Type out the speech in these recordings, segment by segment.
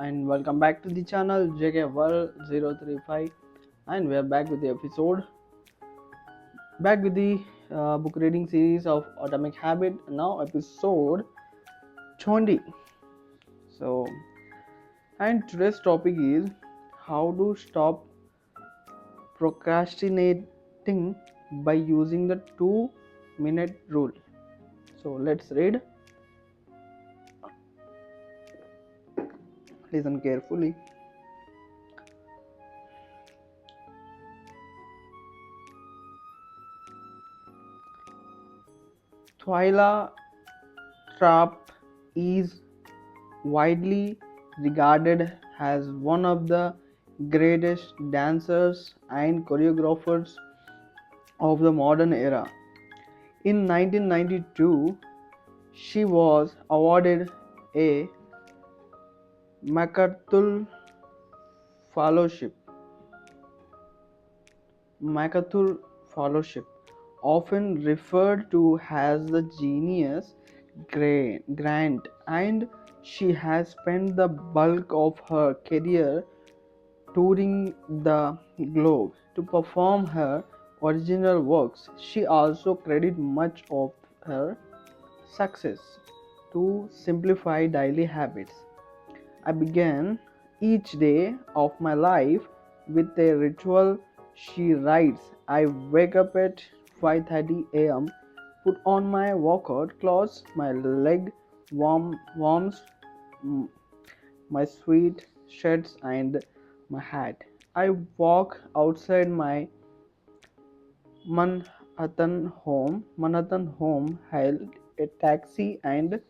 and welcome back to the channel Jkworld035, and we are back with the episode, back with the book reading series of Atomic Habit, now episode 20. So, and today's topic is how to stop procrastinating by using the 2-minute rule. So, let's read. Listen carefully. Twyla Trapp is widely regarded as one of the greatest dancers and choreographers of the modern era. In 1992, she was awarded a MacArthur Fellowship. MacArthur Fellowship, often referred to as the Genius Grant, and she has spent the bulk of her career touring the globe to perform her original works. She also credited much of her success to simplify daily habits. I began each day of my life with a ritual, she writes. I wake up at 5:30 a.m., put on my workout clothes, my leg warms, my sweat shirts and my hat. I walk outside my Manhattan home, hail a taxi and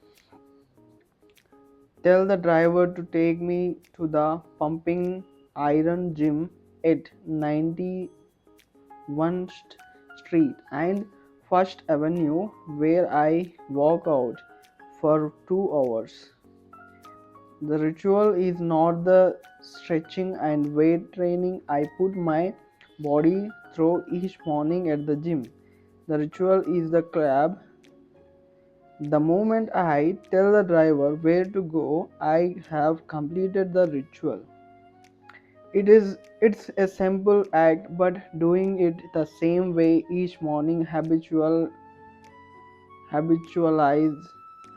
tell the driver to take me to the pumping iron gym at 91st Street and First Avenue, where I walk out for 2 hours. The ritual is not the stretching and weight training I put my body through each morning at the gym. The ritual is the clap. The moment I tell the driver where to go, I have completed the ritual. It's a simple act, but doing it the same way each morning habitualize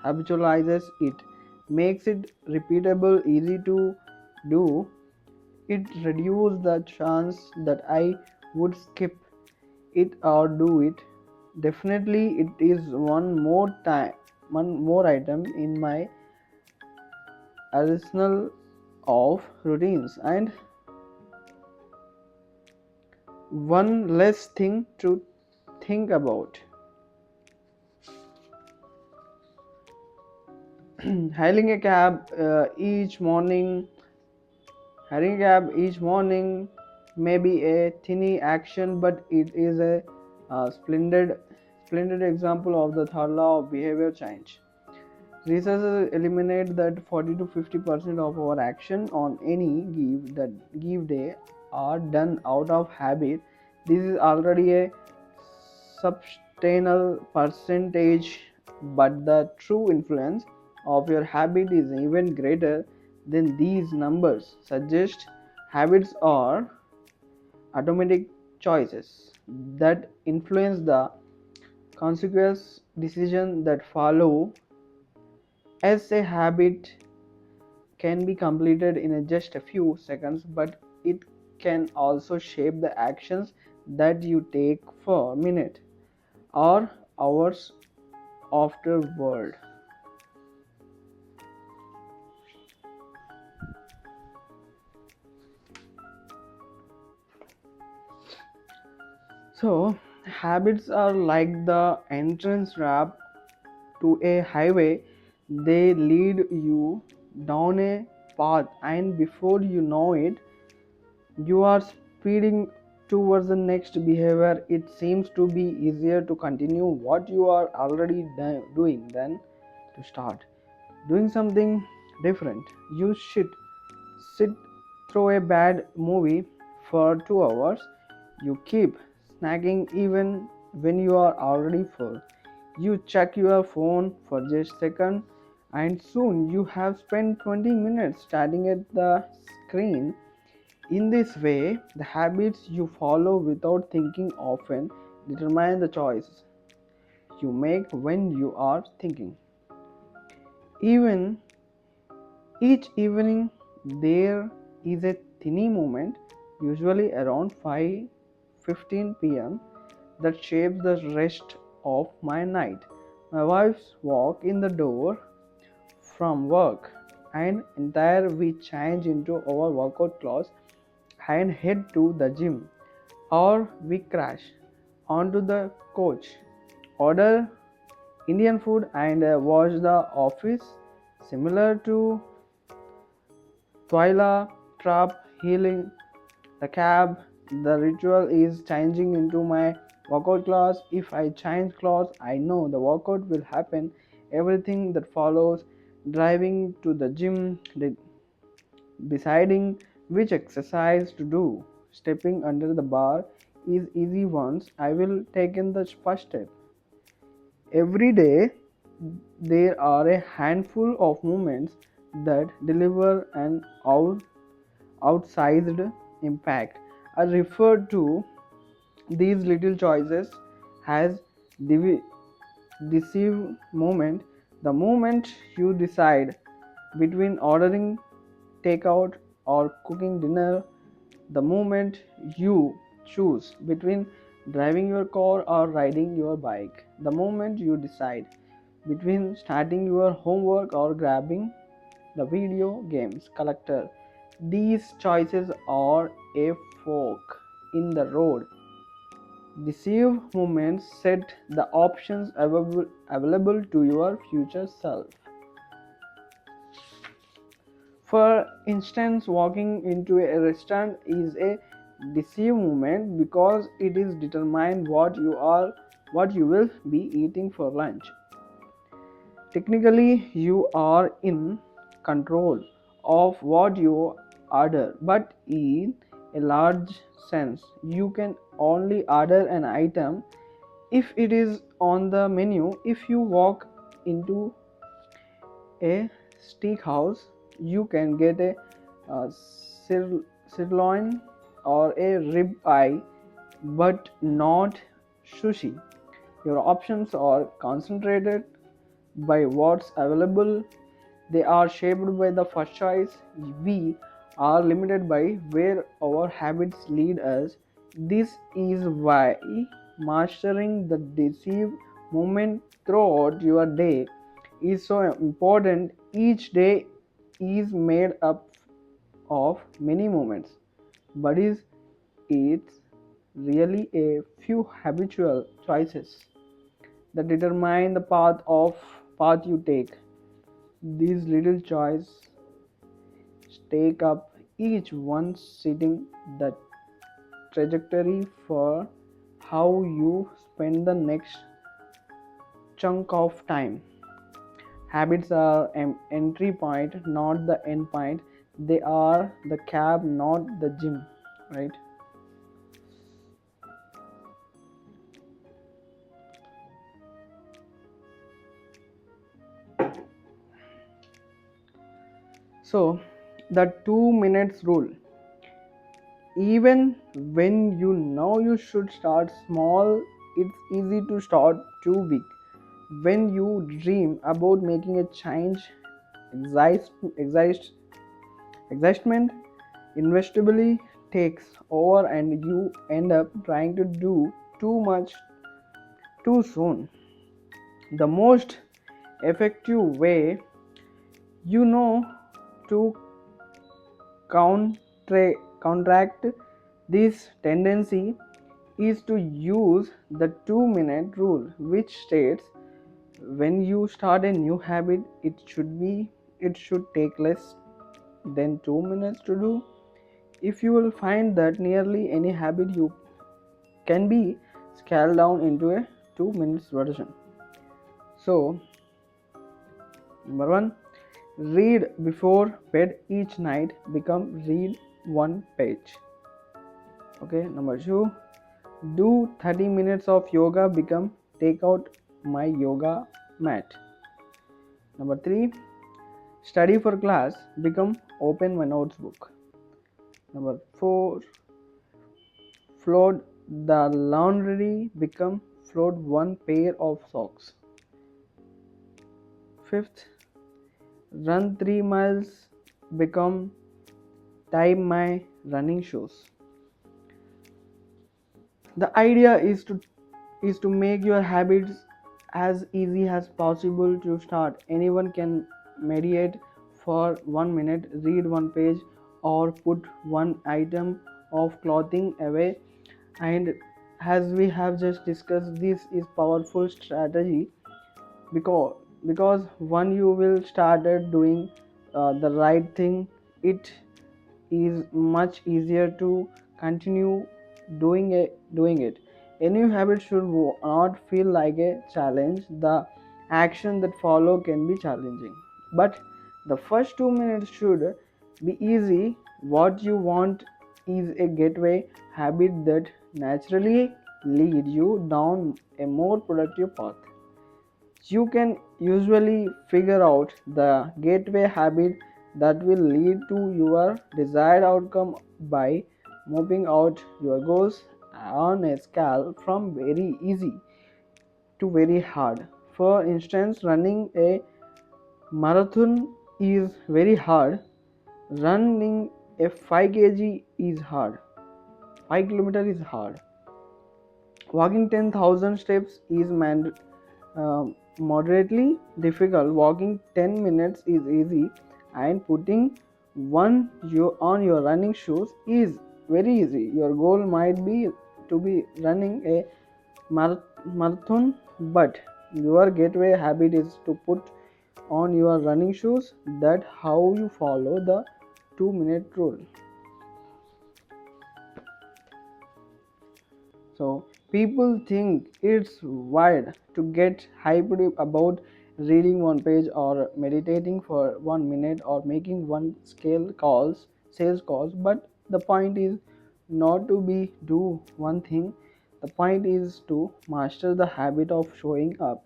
habitualizes it, makes it repeatable, easy to do. It reduces the chance that I would skip it or do it. Definitely, it is one more item in my arsenal of routines and one less thing to think about. Hailing a cab each morning may be a tiny action, but it is a splendid example of the third law of behavior change. Researchers eliminate that 40 to 50% of our action on any give day are done out of habit. This is already a substantial percentage, but the true influence of your habit is even greater than these numbers suggest. Habits are automatic choices that influence the consequence decisions that follow. As a habit can be completed in just a few seconds, but it can also shape the actions that you take for minutes or hours afterward. So, habits are like the entrance ramp to a highway. They lead you down a path, and before you know it, you are speeding towards the next behavior. It seems to be easier to continue what you are already doing than to start doing something different. You should sit through a bad movie for 2 hours. You keep snacking even when you are already full. You check your phone for just a second and soon you have spent 20 minutes staring at the screen. In this way, the habits you follow without thinking often determine the choices you make when you are thinking. Even each evening, there is a tiny moment, usually around 5:15 p.m., that shapes the rest of my night. My wife's walk in the door from work, and entire we change into our workout clothes and head to the gym, or we crash onto the couch, order Indian food, and watch The Office. Similar to Twyla Trap healing the cab, the ritual is changing into my workout clothes. If I change clothes, I know the workout will happen. Everything that follows, driving to the gym, deciding which exercise to do, stepping under the bar is easy once I will take in the first step. Every day, there are a handful of moments that deliver an outsized impact. I refer to these little choices as decisive moment. The moment you decide between ordering takeout or cooking dinner, the moment you choose between driving your car or riding your bike, the moment you decide between starting your homework or grabbing the video games collector. These choices are a fork in the road. Deceive moments set the options available to your future self. For instance, walking into a restaurant is a deceive moment because it is determined what you will be eating for lunch. Technically, you are in control of what you order, but in a large sense, you can only order an item if it is on the menu. If you walk into a steakhouse, you can get a sirloin or a rib eye, but not sushi. Your options are concentrated by what's available. They are shaped by the first choice. We are limited by where our habits lead us. This is why mastering the deceive moment throughout your day is so important. Each day is made up of many moments, but it's really a few habitual choices that determine the path you take. These little choices take up each one setting the trajectory for how you spend the next chunk of time. Habits are an entry point, not the end point. They are the cab, not the gym, right? So, the 2 minutes rule. Even when you know you should start small, it's easy to start too big. When you dream about making a change, excitement inevitably takes over and you end up trying to do too much too soon. The most effective way you know to counteract this tendency is to use the 2 minute rule, which states when you start a new habit, it should take less than 2 minutes to do. If you will find that nearly any habit you can be scaled down into a 2 minutes version. So, number one, read before bed each night, become read one page. Okay, number two, do 30 minutes of yoga, become take out my yoga mat. Number three, Study for class, become open my notebook. Number 4, fold the laundry, become fold one pair of socks. 5th, run 3 miles, become tie my running shoes. The idea is to make your habits as easy as possible to start. Anyone can meditate for 1 minute, read one page, or put one item of clothing away. And as we have just discussed, this is powerful strategy because when you will started doing the right thing, it is much easier to continue doing it. A new habit should not feel like a challenge. The action that follow can be challenging, but the first 2 minutes should be easy. What you want is a gateway habit that naturally lead you down a more productive path. You can usually figure out the gateway habit that will lead to your desired outcome by mapping out your goals on a scale from very easy to very hard. For instance, running a marathon is very hard. Running a 5 kg is hard. 5 kilometer is hard. Walking 10,000 steps is moderately difficult. Walking 10 minutes is easy, and putting one you on your running shoes is very easy. Your goal might be to be running a marathon, but your gateway habit is to put on your running shoes. That how you follow the 2-minute rule. So people think it's wild to get hyped about reading one page or meditating for 1 minute or making one sales calls, but the point is not to be do one thing. The point is to master the habit of showing up.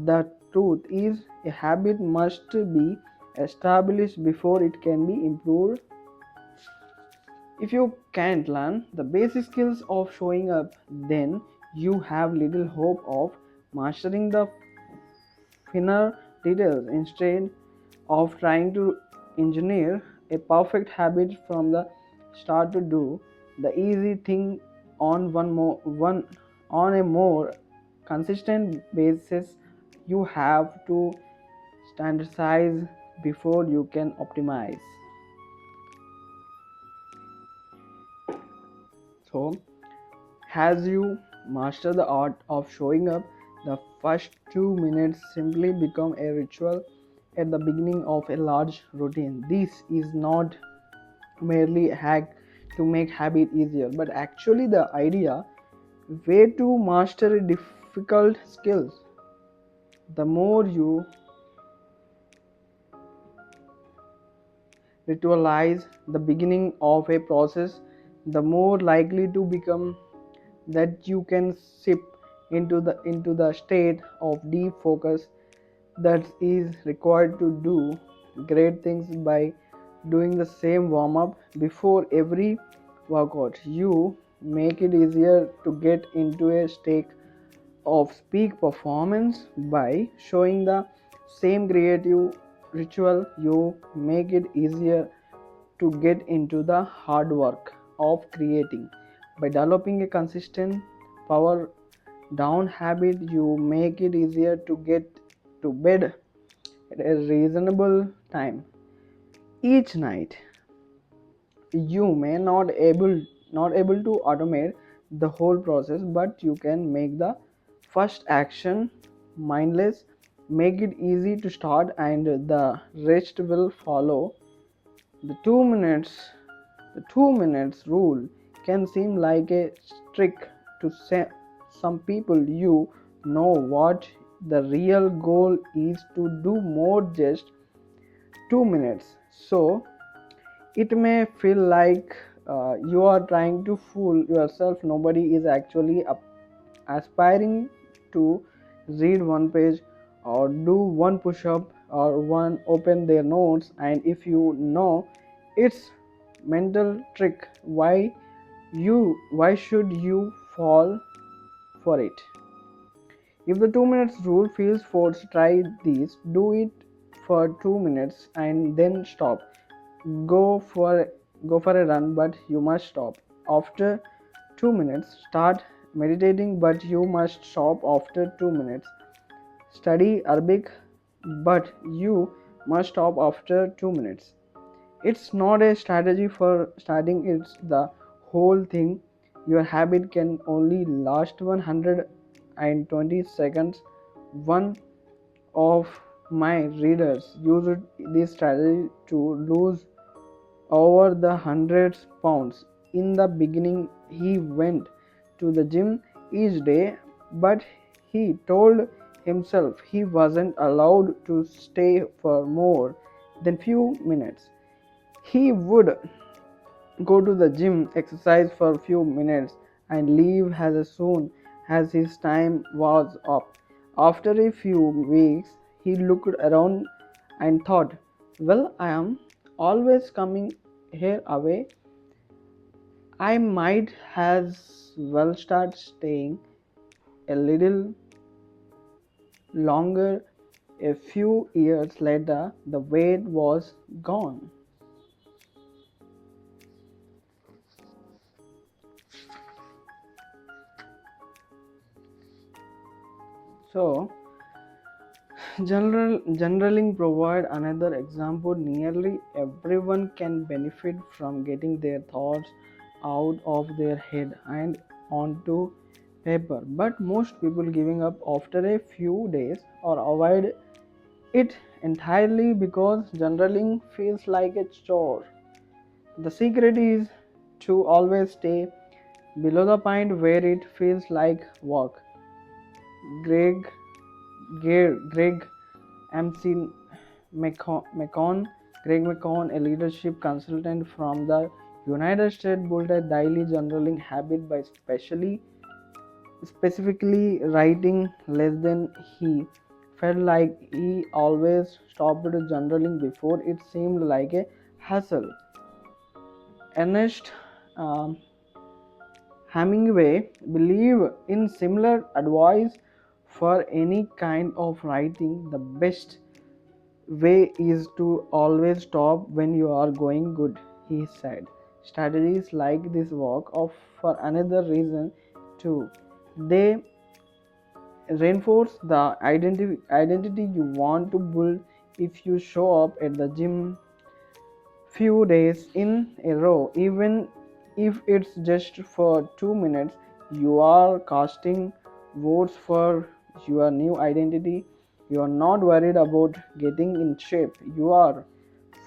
The truth is a habit must be established before it can be improved. If you can't learn the basic skills of showing up, then you have little hope of mastering the finer details. Instead of trying to engineer a perfect habit from the start, to do the easy thing on a more consistent basis, you have to standardize before you can optimize. So as you master the art of showing up, the first 2 minutes simply become a ritual at the beginning of a large routine. This is not merely a hack to make habit easier, but actually the idea way to master a difficult skills. The more you ritualize the beginning of a process, the more likely to become that you can sip into the state of deep focus that is required to do great things. By doing the same warm up before every workout, you make it easier to get into a state of peak performance. By showing the same creative ritual, you make it easier to get into the hard work of creating. By developing a consistent power down habit, you make it easier to get to bed at a reasonable time each night. You may not able to automate the whole process, but you can make the first action mindless. Make it easy to start, and the rest will follow. The 2 minutes rule can seem like a trick to some people. You know what the real goal is: to do more just 2 minutes. So it may feel like you are trying to fool yourself. Nobody is actually aspiring to read one page or do one push up or one open their notes, and if you know it's mental trick, why should you fall for it? If the 2 minutes rule feels forced, try this. Do it for 2 minutes and then stop. Go for go for a run, but you must stop. After 2 minutes, start meditating, but you must stop after 2 minutes. Study Arabic, but you must stop after 2 minutes. It's not a strategy for starting, it's the whole thing. Your habit can only last 120 seconds. One of my readers used this strategy to lose over the hundreds pounds. In the beginning, he went to the gym each day, but he told himself he wasn't allowed to stay for more than few minutes. He would go to the gym, exercise for a few minutes, and leave as soon as his time was up. After a few weeks, he looked around and thought, well, I am always coming here away. I might as well start staying a little longer. A few years later, the weight was gone. So, Generaling provide another example. Nearly everyone can benefit from getting their thoughts out of their head and onto paper, but most people giving up after a few days or avoid it entirely because journaling feels like a chore. The secret is to always stay below the point where it feels like work. Greg Greg MC Greg McCon, a leadership consultant from the United States, built a daily journaling habit by specifically writing less than he felt like. He always stopped journaling before it seemed like a hassle. Ernest um, Hemingway believed in similar advice. For any kind of writing, the best way is to always stop when you are going good, he said. Strategies like this work of for another reason too. They reinforce the identity you want to build. If you show up at the gym few days in a row, even if it's just for 2 minutes, you are casting votes for your new identity. You are not worried about getting in shape. You are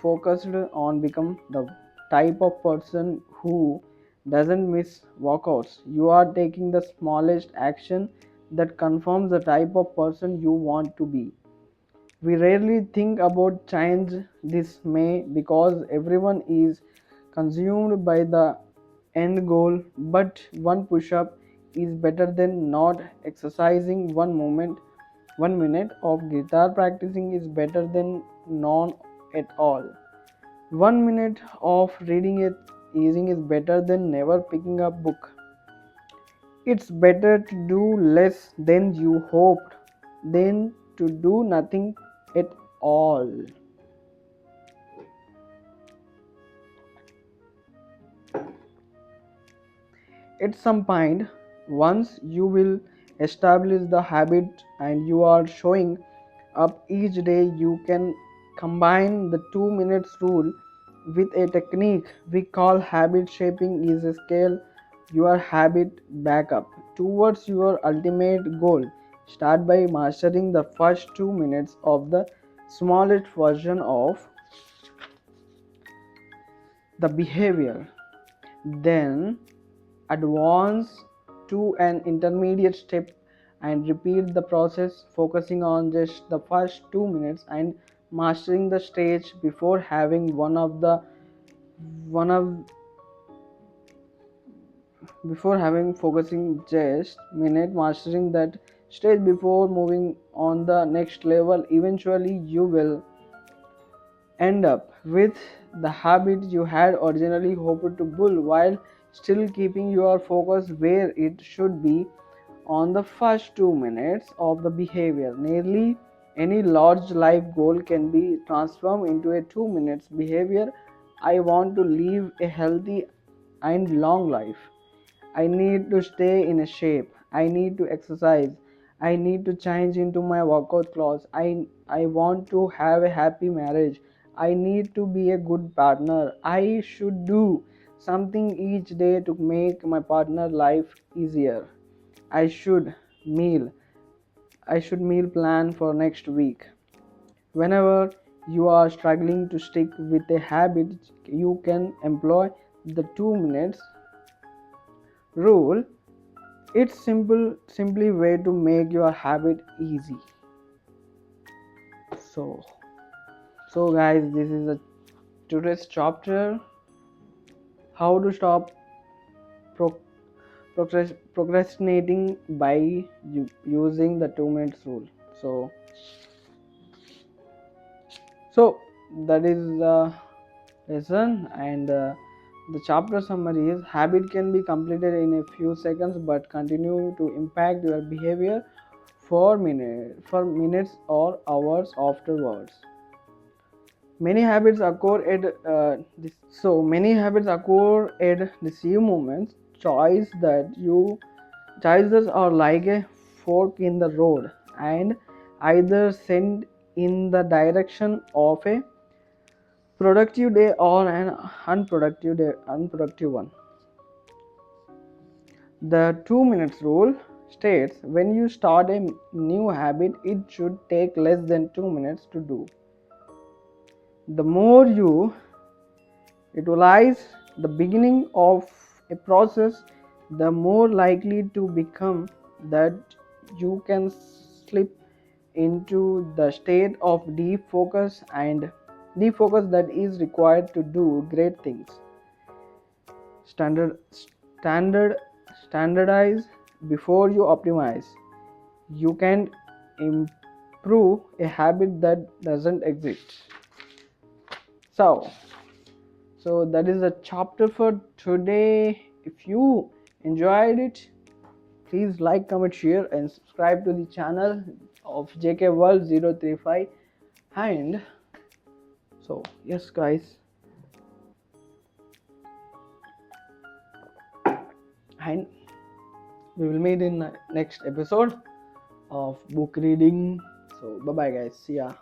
focused on become the type of person who doesn't miss workouts. You are taking the smallest action that confirms the type of person you want to be. We rarely think about change this may because everyone is consumed by the end goal, but one push up is better than not exercising. 1 minute of guitar practicing is better than none at all. 1 minute of reading it easing is better than never picking up book. It's better to do less than you hoped than to do nothing at all. At some point, once you will establish the habit and you are showing up each day, you can combine the 2 minutes rule with a technique we call habit shaping. Is a scale your habit back up towards your ultimate goal. Start by mastering the first 2 minutes of the smallest version of the behavior. Then advance to an intermediate step and repeat the process, focusing on just the first 2 minutes and mastering the stage before having one of before having focusing just minute. Mastering that stage before moving on the next level. Eventually you will end up with the habit you had originally hoped to build, while still keeping your focus where it should be, on the first 2 minutes of the behavior. Nearly any large life goal can be transformed into a 2 minutes behavior. I want to live a healthy and long life. I need to stay in a shape. I need to exercise. I need to change into my workout clothes. I want to have a happy marriage. I need to be a good partner. I should do something each day to make my partner life easier. I should meal. I should meal plan for next week. Whenever you are struggling to stick with a habit, you can employ the 2 minutes rule. It's simply way to make your habit easy. So guys, this is a today's chapter, how to stop pro- procrastinating by using the 2 minutes rule. So that is the lesson, and the chapter summary is: habit can be completed in a few seconds but continue to impact your behavior for minutes or hours afterwards. Many habits occur at many habits occur at the same moments. Choices are like a fork in the road, and either send in the direction of a productive day or an unproductive one. The 2 minutes rule states when you start a new habit, it should take less than 2 minutes to do. The more you utilize the beginning of a process, the more likely to become that you can slip into the state of deep focus that is required to do great things. Standard standard Standardize before you optimize. You can improve a habit that doesn't exist. So that is the chapter for today. If you enjoyed it, please like, comment, share, and subscribe to the channel of Jkworld035. And so, yes, guys, and we will meet in next episode of book reading. So, bye bye, guys. See ya.